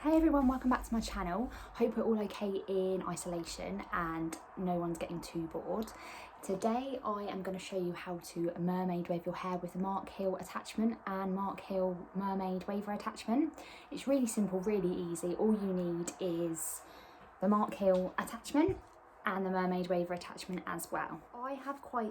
Hey everyone, welcome back to my channel. Hope we're all okay in isolation and no one's getting too bored. Today I am going to show you how to mermaid wave your hair with the Mark Hill attachment and Mark Hill Mermaid Waver attachment. It's really simple, really easy. All you need is the Mark Hill attachment and the Mermaid Waver attachment as well. I have quite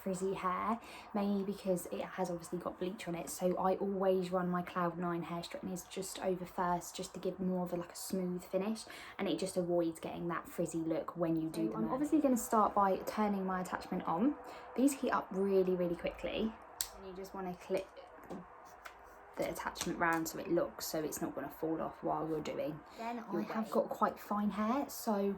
frizzy hair, mainly because it has obviously got bleach on it, so I always run my Cloud9 hair straighteners just over first, just to give more of a smooth finish, and it just avoids getting that frizzy look when you do them. I'm obviously going to start by turning my attachment on. These heat up really quickly, and you just want to clip the attachment round so it looks, so it's not going to fall off while you're doing. Then I have got quite fine hair, so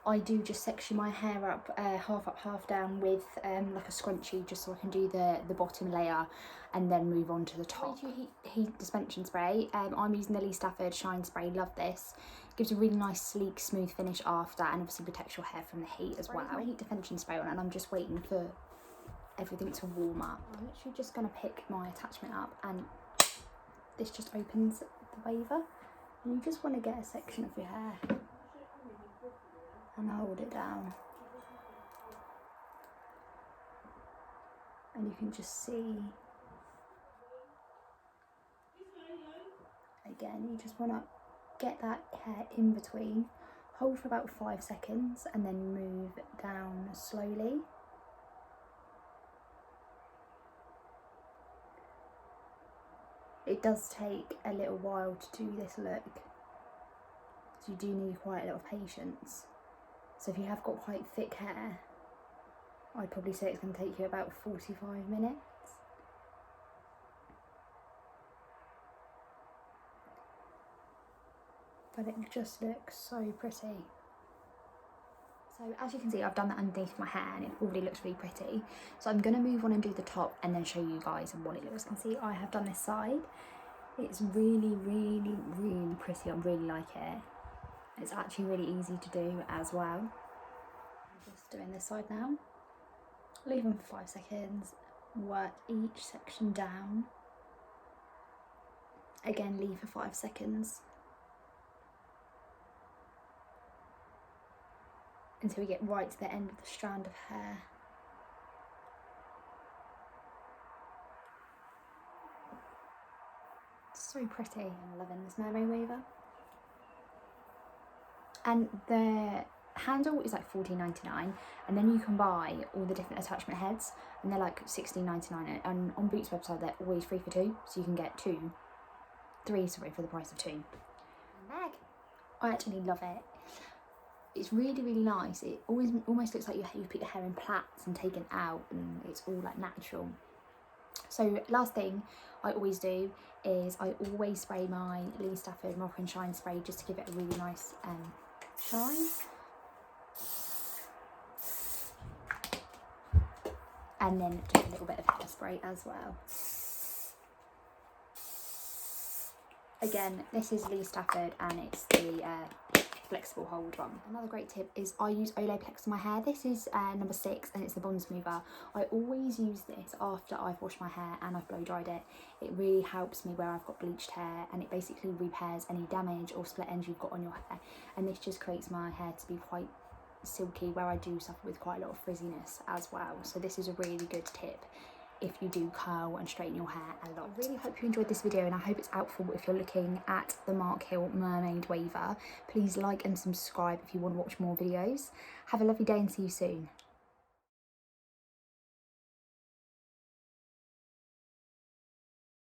I do just section my hair up, half up, half down with like a scrunchie, just so I can do the bottom layer and then move on to the top. Heat suspension spray. I'm using the Lee Stafford Shine Spray. Love this. Gives a really nice, sleek, smooth finish after, and obviously protects your hair from the heat as well. My heat suspension spray on, and I'm just waiting for everything to warm up. I'm literally just going to pick my attachment up, and this just opens the waver, and you just want to get a section of your hair and hold it down, and you can just see, again, you just want to get that hair in between, hold for about 5 seconds and then move down slowly. It does take a little while to do this look, so you do need quite a lot of patience. So if you have got quite thick hair, I'd probably say it's going to take you about 45 minutes. But it just looks so pretty. So as you can see, I've done that underneath my hair and it already looks really pretty. So I'm going to move on and do the top and then show you guys what it looks like. You can see I have done this side. It's really pretty. I really like it. It's actually really easy to do as well. I'm just doing this side now. Leave them for 5 seconds. Work each section down. Again, leave for 5 seconds. Until we get right to the end of the strand of hair. It's so pretty. I'm loving this mermaid waver. And the handle is like $14.99, and then you can buy all the different attachment heads, and they're like $16.99. And on Boots website, they're always 3 for 2, so you can get 3 for the price of 2. Meg, I actually love it. It's really nice. It almost looks like you put your hair in plaits and taken out, and it's all like natural. So last thing I always do is I always spray my Lee Stafford Moroccan Shine Spray, just to give it a really nice shine. And then just a little bit of hairspray as well. Again, this is Lee Stafford and it's the flexible hold one. Another great tip is I use Olaplex on my hair. This is number 6 and it's the bond smoother. I always use this after I've washed my hair and I've blow dried it. It really helps me where I've got bleached hair, and it basically repairs any damage or split ends you've got on your hair, and this just creates my hair to be quite silky where I do suffer with quite a lot of frizziness as well. So this is a really good tip if you do curl and straighten your hair a lot. I really hope you enjoyed this video, and I hope it's helpful if you're looking at the Mark Hill Mermaid Waver. Please like and subscribe if you want to watch more videos. Have a lovely day and see you soon.